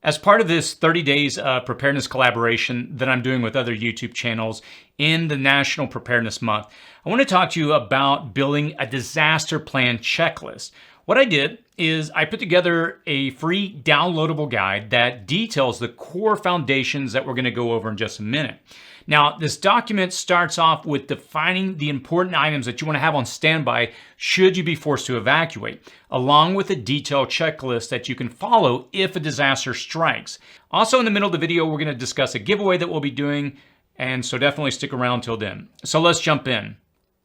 As part of this 30 days of preparedness collaboration that I'm doing with other YouTube channels in the National Preparedness Month, I want to talk to you about building a disaster plan checklist. What I did is I put together a free downloadable guide that details the core foundations that we're going to go over in just a minute. Now, this document starts off with defining the important items that you want to have on standby should you be forced to evacuate, along with a detailed checklist that you can follow if a disaster strikes. Also, in the middle of the video, we're going to discuss a giveaway that we'll be doing, and so definitely stick around till then. So let's jump in.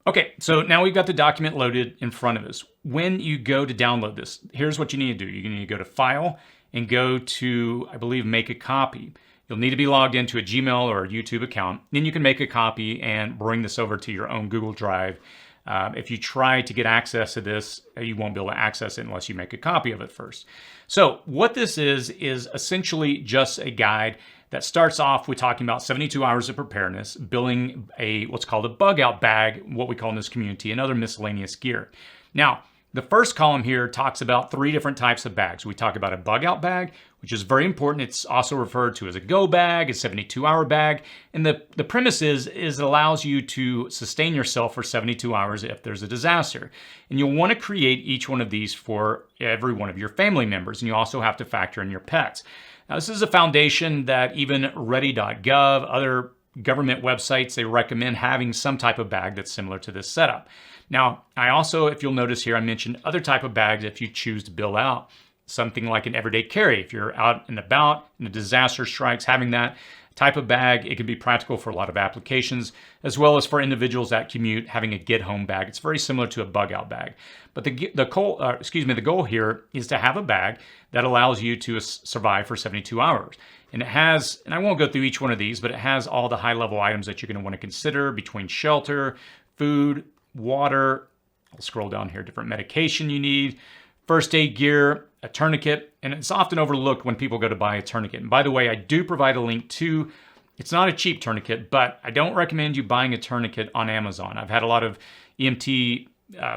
Okay, so now we've got the document loaded in front of us. When you go to download this, here's what you need to do. You need to go to File and go to, I believe, Make a Copy. You'll need to be logged into a Gmail or a YouTube account. Then you can make a copy and bring this over to your own Google Drive. If you try to get access to this, you won't be able to access it unless you make a copy of it first. So what this is essentially just a guide that starts off with talking about 72 hours of preparedness, building what's called a bug out bag, what we call in this community, and other miscellaneous gear. Now, the first column here talks about 3 different types of bags. We talk about a bug out bag, which is very important. It's also referred to as a go bag, a 72-hour bag. And the premise is it allows you to sustain yourself for 72 hours if there's a disaster. And you'll want to create each one of these for every one of your family members. And you also have to factor in your pets. Now, this is a foundation that even ready.gov, other government websites, they recommend having some type of bag that's similar to this setup. Now, I also, if you'll notice here, I mentioned other type of bags if you choose to build out something like an everyday carry. If you're out and about and a disaster strikes, having that type of bag, it can be practical for a lot of applications, as well as for individuals that commute, having a get home bag. It's very similar to a bug out bag. But the goal here is to have a bag that allows you to survive for 72 hours. And it has, and I won't go through each one of these, but it has all the high level items that you're going to want to consider between shelter, food, water. I'll scroll down here, different medication you need, first aid gear, a tourniquet, and it's often overlooked when people go to buy a tourniquet. And by the way, I do provide a link to, it's not a cheap tourniquet, but I don't recommend you buying a tourniquet on Amazon. I've had a lot of EMT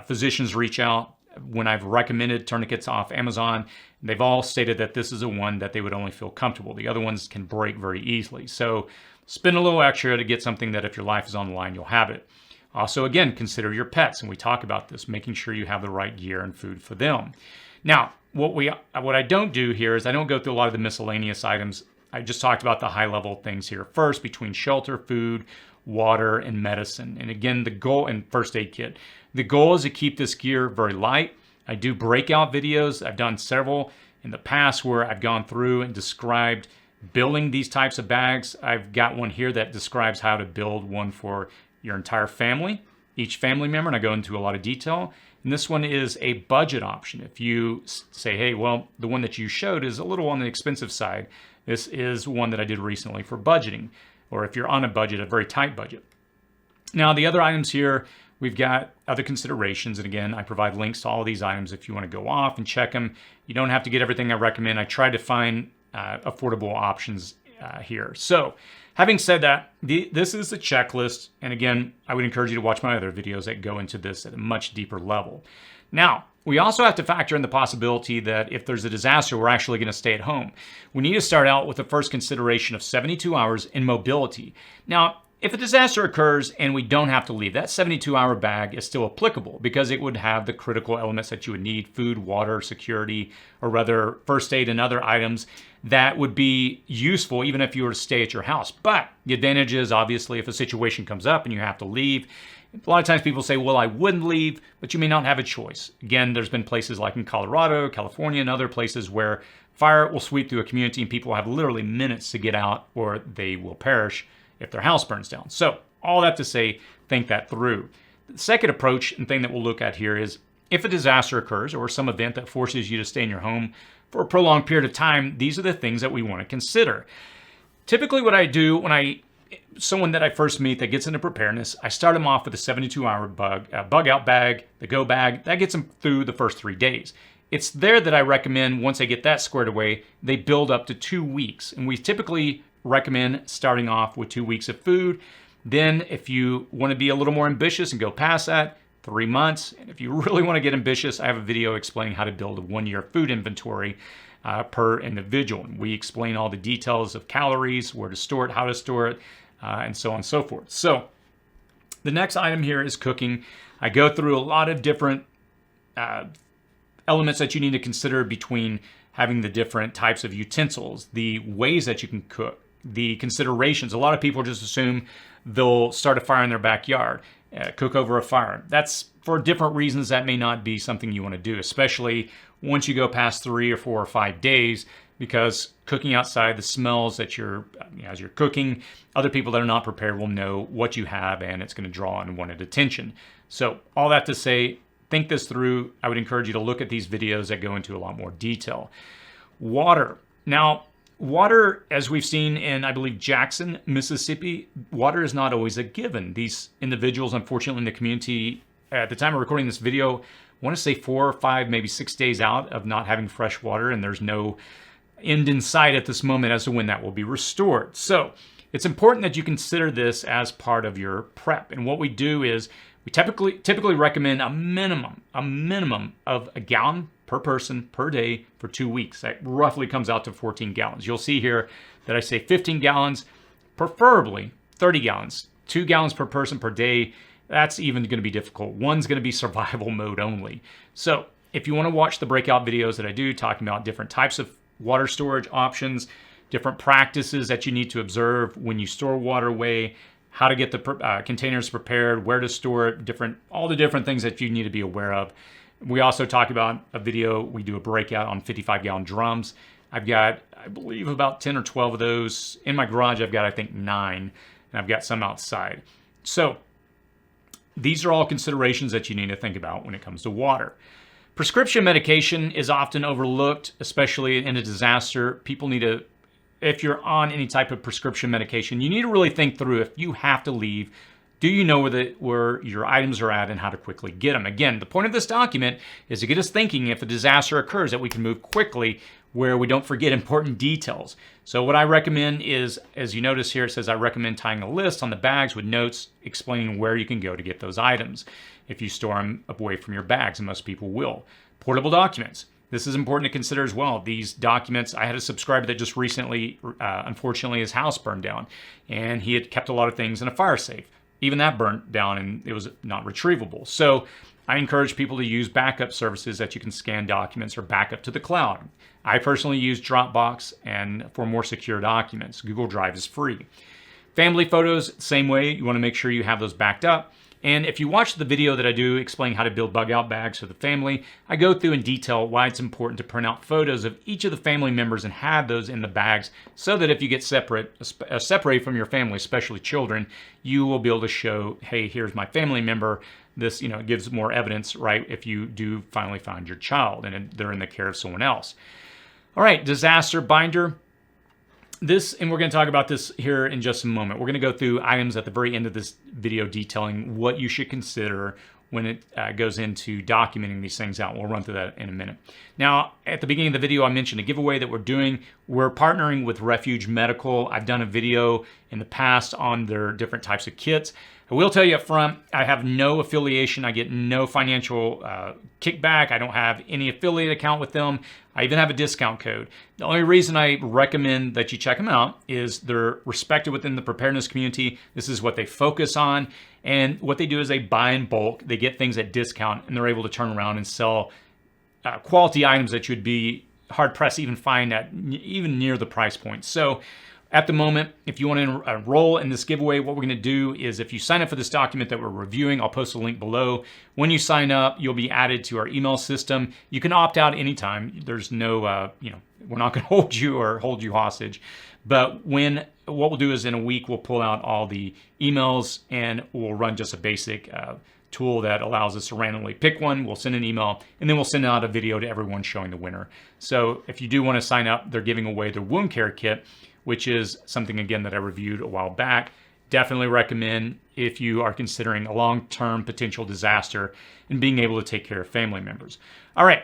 physicians reach out when I've recommended tourniquets off Amazon. They've all stated that this is a one that they would only feel comfortable. The other ones can break very easily. So spend a little extra to get something that if your life is on the line, you'll have it. Also, again, consider your pets, and we talk about this, making sure you have the right gear and food for them. Now, what I don't do here is I don't go through a lot of the miscellaneous items. I just talked about the high-level things here first, between shelter, food, water, and medicine. And again, the goal, and first aid kit. The goal is to keep this gear very light. I do breakout videos. I've done several in the past where I've gone through and described building these types of bags. I've got one here that describes how to build one for your entire family, each family member, and I go into a lot of detail. And this one is a budget option. If you say, hey, well, the one that you showed is a little on the expensive side, this is one that I did recently for budgeting, or if you're on a budget, a very tight budget. Now, the other items here, we've got other considerations. And again, I provide links to all of these items if you want to go off and check them. You don't have to get everything I recommend. I try to find affordable options here. So having said that, this is the checklist. And again, I would encourage you to watch my other videos that go into this at a much deeper level. Now, we also have to factor in the possibility that if there's a disaster, we're actually going to stay at home. We need to start out with the first consideration of 72 hours in mobility. Now, if a disaster occurs and we don't have to leave, that 72-hour bag is still applicable because it would have the critical elements that you would need, food, water, security, or rather first aid and other items that would be useful even if you were to stay at your house. But the advantage is obviously if a situation comes up and you have to leave, a lot of times people say, well, I wouldn't leave, but you may not have a choice. Again, there's been places like in Colorado, California, and other places where fire will sweep through a community and people will have literally minutes to get out or they will perish if their house burns down. So all that to say, think that through. The second approach and thing that we'll look at here is if a disaster occurs or some event that forces you to stay in your home for a prolonged period of time, these are the things that we want to consider. Typically what I do when someone that I first meet that gets into preparedness, I start them off with a 72-hour bug out bag, the go bag. That gets them through the first 3 days. It's there that I recommend once they get that squared away, they build up to 2 weeks. And we typically recommend starting off with 2 weeks of food. Then if you want to be a little more ambitious and go past that, 3 months. And if you really want to get ambitious, I have a video explaining how to build a 1-year food inventory. per individual. And we explain all the details of calories, where to store it, how to store it, and so on and so forth. So the next item here is cooking. I go through a lot of different elements that you need to consider between having the different types of utensils, the ways that you can cook, the considerations. A lot of people just assume they'll start a fire in their backyard, cook over a fire. That's for different reasons. That may not be something you want to do, especially once you go past 3 or 4 or 5 days, because cooking outside, the smells that as you're cooking, other people that are not prepared will know what you have, and it's going to draw unwanted attention. So all that to say, think this through. I would encourage you to look at these videos that go into a lot more detail. Water. Now, water, as we've seen in, I believe, Jackson, Mississippi, water is not always a given. These individuals, unfortunately, in the community, at the time of recording this video, I want to say 4 or 5, maybe 6 days out of not having fresh water, and there's no end in sight at this moment as to when that will be restored. So it's important that you consider this as part of your prep. And what we do is we typically recommend a minimum of a gallon per person per day for 2 weeks. That roughly comes out to 14 gallons. You'll see here that I say 15 gallons, preferably 30 gallons, 2 gallons per person per day. That's even going to be difficult. One's going to be survival mode only. So if you want to watch the breakout videos that I do talking about different types of water storage options, different practices that you need to observe when you store water away, how to get the containers prepared, where to store it, all the different things that you need to be aware of. We also talk about a video, we do a breakout on 55-gallon drums. I've got, I believe, about 10 or 12 of those. In my garage, I've got, I think, 9, and I've got some outside. So these are all considerations that you need to think about when it comes to water. Prescription medication is often overlooked, especially in a disaster. People need to, if you're on any type of prescription medication, you need to really think through if you have to leave. Do you know where your items are at and how to quickly get them? Again, the point of this document is to get us thinking if a disaster occurs that we can move quickly where we don't forget important details. So what I recommend is, as you notice here, it says I recommend tying a list on the bags with notes explaining where you can go to get those items if you store them away from your bags, and most people will. Portable documents. This is important to consider as well. These documents, I had a subscriber that just recently, unfortunately, his house burned down, and he had kept a lot of things in a fire safe. Even that burnt down and it was not retrievable. So I encourage people to use backup services that you can scan documents or back up to the cloud. I personally use Dropbox, and for more secure documents, Google Drive is free. Family photos, same way. You want to make sure you have those backed up. And if you watch the video that I do explaining how to build bug out bags for the family, I go through in detail why it's important to print out photos of each of the family members and have those in the bags so that if you get separated from your family, especially children, you will be able to show, hey, here's my family member. This, gives more evidence, right, if you do finally find your child and they're in the care of someone else. All right, disaster binder. This, and we're going to talk about this here in just a moment. We're going to go through items at the very end of this video detailing what you should consider when it goes into documenting these things out. We'll run through that in a minute. Now, at the beginning of the video, I mentioned a giveaway that we're doing. We're partnering with Refuge Medical. I've done a video in the past on their different types of kits. I will tell you up front, I have no affiliation. I get no financial kickback. I don't have any affiliate account with them. I even have a discount code. The only reason I recommend that you check them out is they're respected within the preparedness community. This is what they focus on. And what they do is they buy in bulk. They get things at discount, and they're able to turn around and sell quality items that you'd be hard-pressed to even find at even near the price point. So at the moment, if you want to enroll in this giveaway, what we're going to do is if you sign up for this document that we're reviewing, I'll post a link below. When you sign up, you'll be added to our email system. You can opt out anytime. There's no, we're not going to hold you hostage. But what we'll do is in a week, we'll pull out all the emails and we'll run just a basic tool that allows us to randomly pick one. We'll send an email, and then we'll send out a video to everyone showing the winner. So if you do want to sign up, they're giving away their wound care kit, which is something, again, that I reviewed a while back. Definitely recommend if you are considering a long-term potential disaster and being able to take care of family members. All right,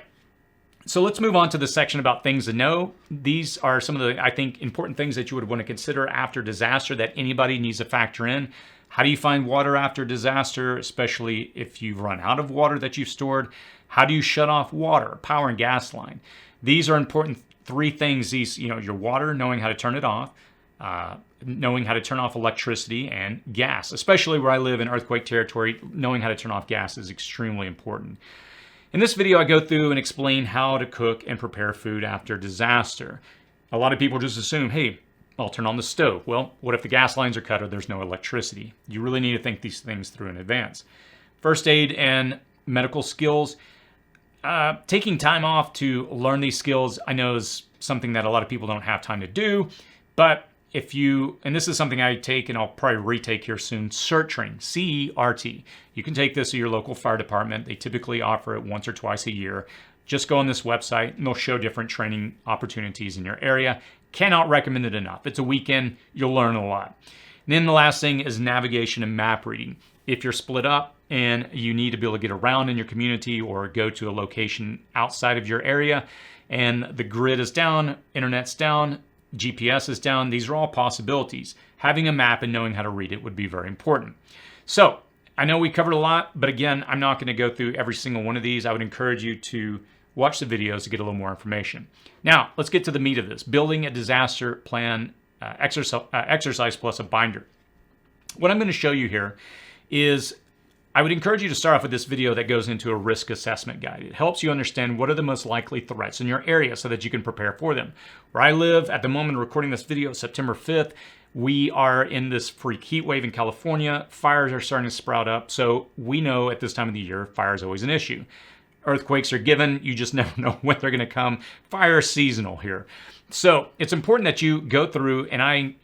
so let's move on to the section about things to know. These are some of the, I think, important things that you would want to consider after disaster that anybody needs to factor in. How do you find water after disaster, especially if you've run out of water that you've stored? How do you shut off water, power, and gas line? These are important three things, your water, knowing how to turn it off, knowing how to turn off electricity, and gas. Especially where I live in earthquake territory, knowing how to turn off gas is extremely important. In this video, I go through and explain how to cook and prepare food after disaster. A lot of people just assume, hey, I'll turn on the stove. Well, what if the gas lines are cut or there's no electricity? You really need to think these things through in advance. First aid and medical skills. Taking time off to learn these skills, I know is something that a lot of people don't have time to do, but if you, and this is something I take and I'll probably retake here soon, CERT training, C-E-R-T. You can take this to your local fire department. They typically offer it once or twice a year. Just go on this website and they'll show different training opportunities in your area. Cannot recommend it enough. It's a weekend, you'll learn a lot. And then the last thing is navigation and map reading. If you're split up and you need to be able to get around in your community or go to a location outside of your area and the grid is down, internet's down, GPS is down, these are all possibilities. Having a map and knowing how to read it would be very important. So I know we covered a lot, but again, I'm not going to go through every single one of these. I would encourage you to watch the videos to get a little more information. Now, let's get to the meat of this. Building a disaster plan exercise plus a binder. What I'm going to show you here is I would encourage you to start off with this video that goes into a risk assessment guide. It helps you understand what are the most likely threats in your area so that you can prepare for them. Where I live at the moment of recording this video, September 5th, we are in this freak heat wave in California. Fires are starting to sprout up. So we know at this time of the year, fire is always an issue. Earthquakes are given. You just never know when they're going to come. Fire is seasonal here. So it's important that you go through, and I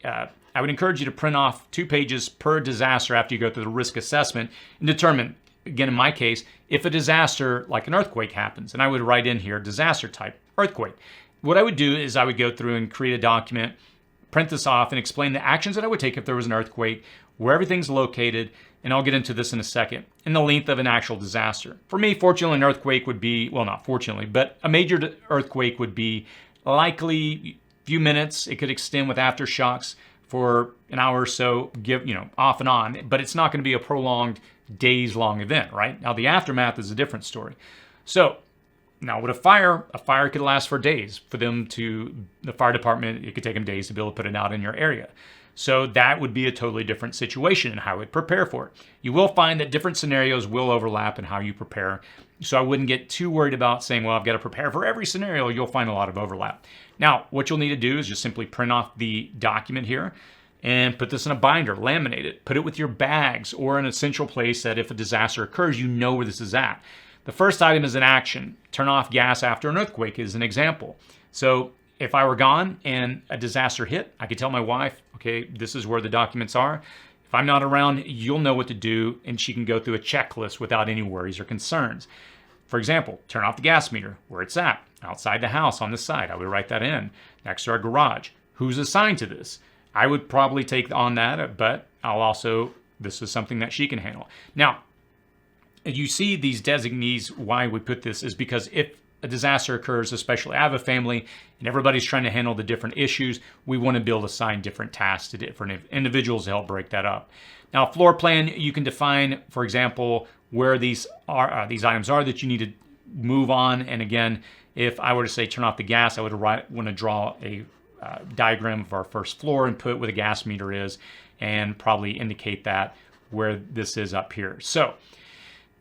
would encourage you to print off 2 pages per disaster after you go through the risk assessment and determine, again, in my case, if a disaster like an earthquake happens, and I would write in here disaster type earthquake. What I would do is I would go through and create a document, print this off, and explain the actions that I would take if there was an earthquake, where everything's located, and I'll get into this in a second, and the length of an actual disaster. For me, fortunately, an earthquake would be, well, not fortunately, but a major earthquake would be likely a few minutes. It could extend with aftershocks for an hour or so, off and on, but it's not going to be a prolonged days-long event, right? Now, the aftermath is a different story. So, now with a fire could last for days. For the fire department, it could take them days to be able to put it out in your area. So that would be a totally different situation and how I would prepare for it. You will find that different scenarios will overlap in how you prepare. So I wouldn't get too worried about saying, well, I've got to prepare for every scenario. You'll find a lot of overlap. Now, what you'll need to do is just simply print off the document here and put this in a binder, laminate it, put it with your bags or in a central place that if a disaster occurs, you know where this is at. The first item is an action. Turn off gas after an earthquake is an example. So if I were gone and a disaster hit, I could tell my wife, okay, this is where the documents are. If I'm not around, you'll know what to do, and she can go through a checklist without any worries or concerns. For example, turn off the gas meter, where it's at, outside the house on the side. I would write that in. Next to our garage. Who's assigned to this? I would probably take on that, but this is something that she can handle. Now, you see these designees, why we put this is because if a disaster occurs, especially I have a family and everybody's trying to handle the different issues, we want to be able to assign different tasks to different individuals to help break that up. Now, floor plan, you can define, for example, where these items are that you need to move on. And again, if I were to say turn off the gas, I would want to draw a diagram of our first floor and put where the gas meter is and probably indicate that where this is up here. So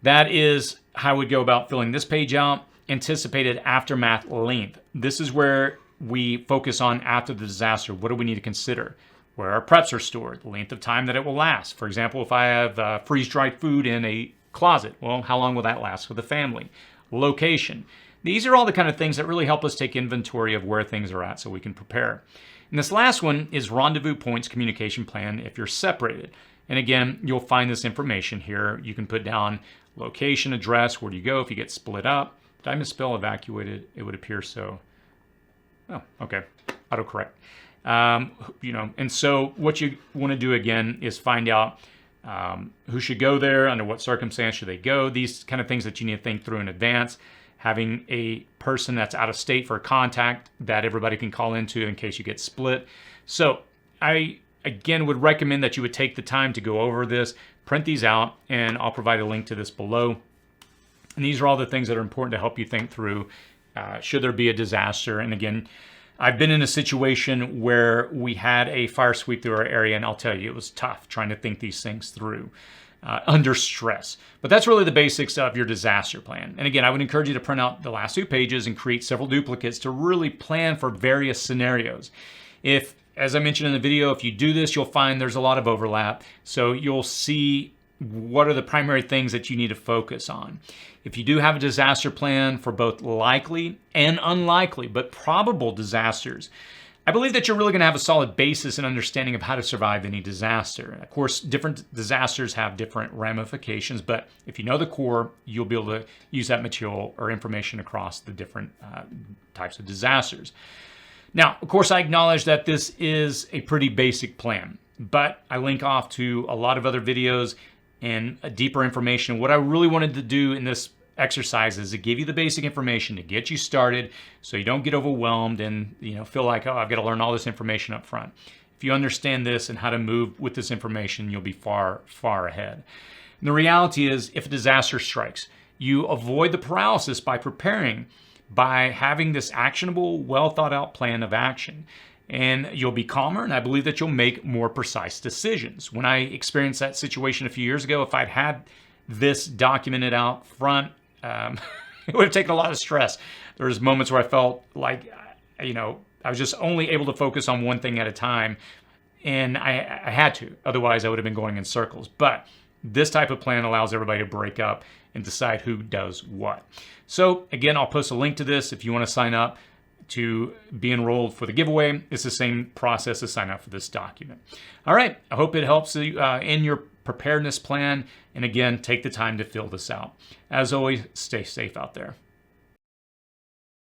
that is how I would go about filling this page out. Anticipated aftermath length. This is where we focus on after the disaster. What do we need to consider? Where our preps are stored, the length of time that it will last. For example, if I have freeze-dried food in a closet, well, how long will that last for the family? Location. These are all the kind of things that really help us take inventory of where things are at so we can prepare. And this last one is rendezvous points communication plan if you're separated. And again, you'll find this information here. You can put down location, address, where do you go if you get split up. Did I misspell evacuated? It would appear so. Oh, okay. Autocorrect. And so what you want to do again is find out who should go there, under what circumstance should they go, these kind of things that you need to think through in advance. Having a person that's out of state for a contact that everybody can call into in case you get split. So I, again, would recommend that you would take the time to go over this, print these out, and I'll provide a link to this below. And these are all the things that are important to help you think through should there be a disaster. And again, I've been in a situation where we had a fire sweep through our area, and I'll tell you, it was tough trying to think these things through under stress. But that's really the basics of your disaster plan. And again, I would encourage you to print out the last 2 pages and create several duplicates to really plan for various scenarios. If, as I mentioned in the video, if you do this, you'll find there's a lot of overlap. So you'll see what are the primary things that you need to focus on. If you do have a disaster plan for both likely and unlikely, but probable disasters, I believe that you're really going to have a solid basis and understanding of how to survive any disaster. Of course, different disasters have different ramifications, but if you know the core, you'll be able to use that material or information across the different types of disasters. Now, of course, I acknowledge that this is a pretty basic plan, but I link off to a lot of other videos and deeper information. What I really wanted to do in this exercise is to give you the basic information to get you started so you don't get overwhelmed and feel like, oh, I've got to learn all this information up front. If you understand this and how to move with this information, you'll be far, far ahead. And the reality is, if a disaster strikes, you avoid the paralysis by preparing, by having this actionable, well thought out plan of action. And you'll be calmer, and I believe that you'll make more precise decisions. When I experienced that situation a few years ago, if I'd had this documented out front, it would have taken a lot of stress. There was moments where I felt like, I was just only able to focus on one thing at a time, and I had to. Otherwise, I would have been going in circles. But this type of plan allows everybody to break up and decide who does what. So again, I'll post a link to this if you want to sign up to be enrolled for the giveaway. It's the same process to sign up for this document. All right, I hope it helps you in your preparedness plan. And again, take the time to fill this out. As always, stay safe out there.